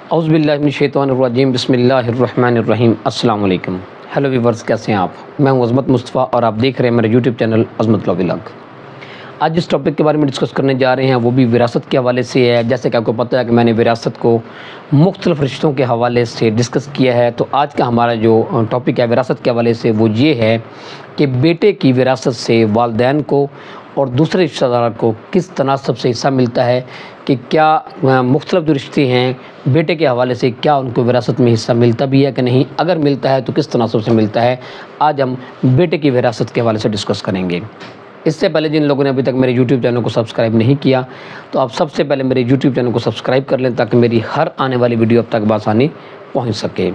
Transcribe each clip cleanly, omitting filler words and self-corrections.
اعوذ باللہ من الشیطان الرجیم، بسم اللہ الرحمن الرحیم۔ السلام علیکم، ہیلو ویورز، کیسے ہیں آپ؟ میں ہوں عظمت مصطفیٰ اور آپ دیکھ رہے ہیں میرا یوٹیوب چینل عظمت لاء ولاگ۔ آج جس ٹاپک کے بارے میں ڈسکس کرنے جا رہے ہیں وہ بھی وراثت کے حوالے سے ہے۔ جیسے کہ آپ کو پتہ ہے کہ میں نے وراثت کو مختلف رشتوں کے حوالے سے ڈسکس کیا ہے، تو آج کا ہمارا جو ٹاپک ہے وراثت کے حوالے سے وہ یہ ہے کہ بیٹے کی وراثت سے والدین کو اور دوسرے رشتہ دار کو کس تناسب سے حصہ ملتا ہے، کہ کیا مختلف جو رشتے ہیں بیٹے کے حوالے سے کیا ان کو وراثت میں حصہ ملتا بھی ہے کہ نہیں، اگر ملتا ہے تو کس تناسب سے ملتا ہے۔ آج ہم بیٹے کی وراثت کے حوالے سے ڈسکس کریں گے۔ اس سے پہلے جن لوگوں نے ابھی تک میرے یوٹیوب چینل کو سبسکرائب نہیں کیا تو آپ سب سے پہلے میرے یوٹیوب چینل کو سبسکرائب کر لیں تاکہ میری ہر آنے والی ویڈیو اب تک بآسانی پہنچ سکے۔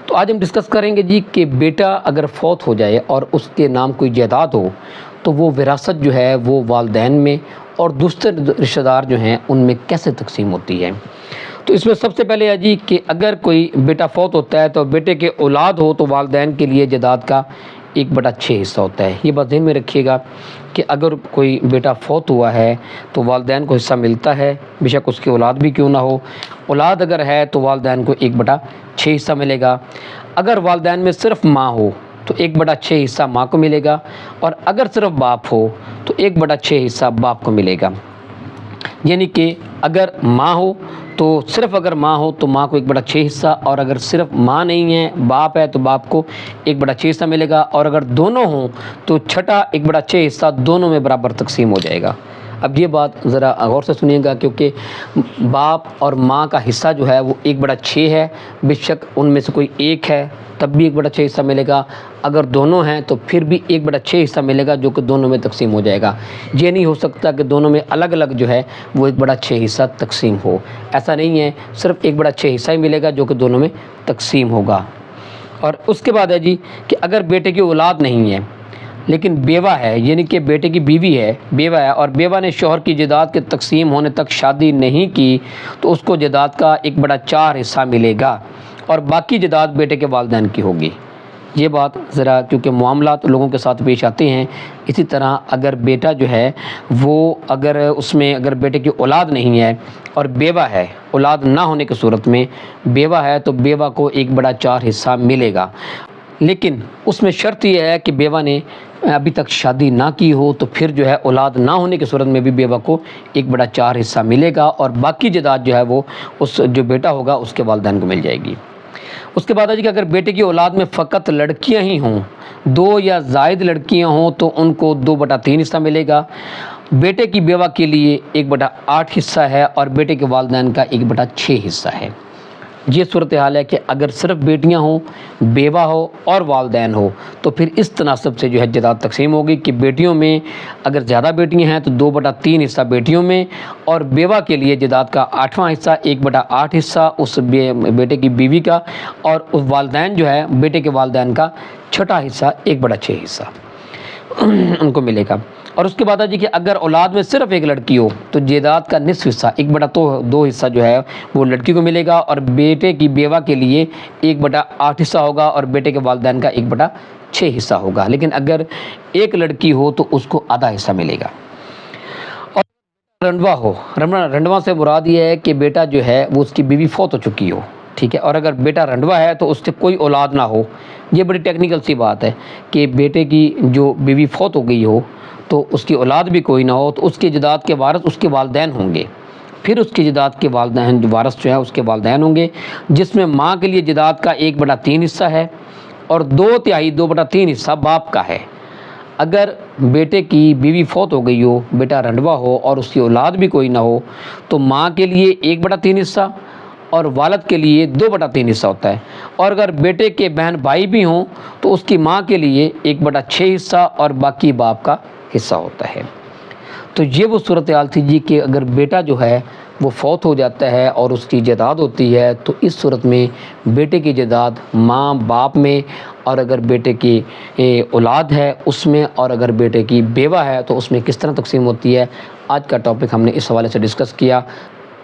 تو آج ہم ڈسکس کریں گے جی کہ بیٹا اگر فوت ہو جائے اور اس کے نام کوئی جائیداد ہو تو وہ وراثت جو ہے وہ والدین میں اور دوسرے رشتہ دار جو ہیں ان میں کیسے تقسیم ہوتی ہے۔ تو اس میں سب سے پہلے ہے جی کہ اگر کوئی بیٹا فوت ہوتا ہے تو بیٹے کے اولاد ہو تو والدین کے لیے جائیداد کا 1/6 حصہ ہوتا ہے۔ یہ بات ذہن میں رکھیے گا کہ اگر کوئی بیٹا فوت ہوا ہے تو والدین کو حصہ ملتا ہے، بے شک اس کی اولاد بھی کیوں نہ ہو۔ اولاد اگر ہے تو والدین کو 1/6 حصہ ملے گا۔ اگر والدین میں صرف ماں ہو تو 1/6 حصہ ماں کو ملے گا، اور اگر صرف باپ ہو تو 1/6 حصہ باپ کو ملے گا۔ یعنی کہ اگر ماں ہو تو صرف اگر ماں ہو تو ماں کو 1/6 حصہ، اور اگر صرف ماں نہیں ہے باپ ہے تو باپ کو 1/6 حصہ ملے گا، اور اگر دونوں ہوں تو چھٹا 1/6 حصہ دونوں میں برابر تقسیم ہو جائے گا۔ اب یہ بات ذرا غور سے سنیے گا، کیونکہ باپ اور ماں کا حصہ جو ہے وہ 1/6 ہے، بے شک ان میں سے کوئی ایک ہے تب بھی 1/6 حصہ ملے گا، اگر دونوں ہیں تو پھر بھی 1/6 حصہ ملے گا جو کہ دونوں میں تقسیم ہو جائے گا۔ یہ نہیں ہو سکتا کہ دونوں میں الگ الگ جو ہے وہ 1/6 حصہ تقسیم ہو، ایسا نہیں ہے، صرف 1/6 حصہ ہی ملے گا جو کہ دونوں میں تقسیم ہوگا۔ اور اس کے بعد ہے جی کہ اگر بیٹے کی اولاد نہیں ہے لیکن بیوہ ہے، یعنی کہ بیٹے کی بیوی ہے، بیوہ ہے، اور بیوہ نے شوہر کی جائیداد کے تقسیم ہونے تک شادی نہیں کی تو اس کو جائیداد کا 1/4 حصہ ملے گا، اور باقی جائیداد بیٹے کے والدین کی ہوگی۔ یہ بات ذرا کیونکہ معاملات لوگوں کے ساتھ پیش آتے ہیں، اسی طرح اگر بیٹا جو ہے وہ اگر اس میں اگر بیٹے کی اولاد نہیں ہے اور بیوہ ہے، اولاد نہ ہونے کی صورت میں بیوہ ہے تو بیوہ کو 1/4 حصہ ملے گا، لیکن اس میں شرط یہ ہے کہ بیوہ نے ابھی تک شادی نہ کی ہو، تو پھر جو ہے اولاد نہ ہونے کی صورت میں بھی بیوہ کو 1/4 حصہ ملے گا، اور باقی جائیداد جو ہے وہ اس جو بیٹا ہوگا اس کے والدین کو مل جائے گی۔ اس کے بعد ہے کہ اگر بیٹے کی اولاد میں فقط لڑکیاں ہی ہوں، 2 یا زائد لڑکیاں ہوں تو ان کو 2/3 حصہ ملے گا۔ بیٹے کی بیوہ کے لیے 1/8 حصہ ہے، اور بیٹے کے والدین کا 1/6 حصہ ہے۔ یہ صورتحال ہے کہ اگر صرف بیٹیاں ہوں، بیوہ ہو اور والدین ہو تو پھر اس تناسب سے جو ہے جائیداد تقسیم ہوگی کہ بیٹیوں میں اگر زیادہ بیٹیاں ہیں تو 2/3 حصہ بیٹیوں میں، اور بیوہ کے لیے جائیداد کا 8واں حصہ 1/8 حصہ اس بیٹے کی بیوی کا، اور اس والدین جو ہے بیٹے کے والدین کا چھٹا حصہ 1/6 حصہ ان کو ملے گا۔ اور اس کے بعد ہے جی کہ اگر اولاد میں صرف ایک لڑکی ہو تو جائیداد کا نصف حصہ 1/2 حصہ جو ہے وہ لڑکی کو ملے گا، اور بیٹے کی بیوہ کے لیے 1/8 حصہ ہوگا، اور بیٹے کے والدین کا 1/6 حصہ ہوگا۔ لیکن اگر ایک لڑکی ہو تو اس کو آدھا حصہ ملے گا۔ اور رنڈوا ہو، رنڈوا سے مراد یہ ہے کہ بیٹا جو ہے وہ اس کی بیوی فوت ہو چکی ہو، ٹھیک ہے، اور اگر بیٹا رنڈوا ہے تو اس سے کوئی اولاد نہ ہو۔ یہ بڑی ٹیکنیکل سی بات ہے کہ بیٹے کی جو بیوی فوت ہو گئی ہو تو اس کی اولاد بھی کوئی نہ ہو تو اس کی جائیداد کے وارث اس کے والدین ہوں گے، پھر اس کی جائیداد کے والدین جو وارث جو ہے اس کے والدین ہوں گے، جس میں ماں کے لیے جائیداد کا 1/3 حصہ ہے، اور 2/3 حصہ باپ کا ہے۔ اگر بیٹے کی بیوی فوت ہو گئی ہو، بیٹا رنڈوا ہو اور اس کی اولاد بھی کوئی نہ ہو تو ماں کے لیے 1/3 حصہ اور والد کے لیے 2/3 حصہ ہوتا ہے، اور اگر بیٹے کے بہن بھائی بھی ہوں تو اس کی ماں کے لیے 1/6 حصہ اور باقی باپ کا حصہ ہوتا ہے۔ تو یہ وہ صورتحال تھی جی کہ اگر بیٹا جو ہے وہ فوت ہو جاتا ہے اور اس کی جائیداد ہوتی ہے تو اس صورت میں بیٹے کی جائیداد ماں باپ میں، اور اگر بیٹے کی اولاد ہے اس میں، اور اگر بیٹے کی بیوہ ہے تو اس میں کس طرح تقسیم ہوتی ہے۔ آج کا ٹاپک ہم نے اس حوالے سے ڈسکس کیا،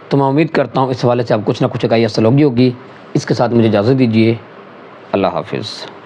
تو میں امید کرتا ہوں اس حوالے سے آپ کچھ نہ کچھ حاصل ہوگی۔ اس کے ساتھ مجھے اجازت دیجیے، اللہ حافظ۔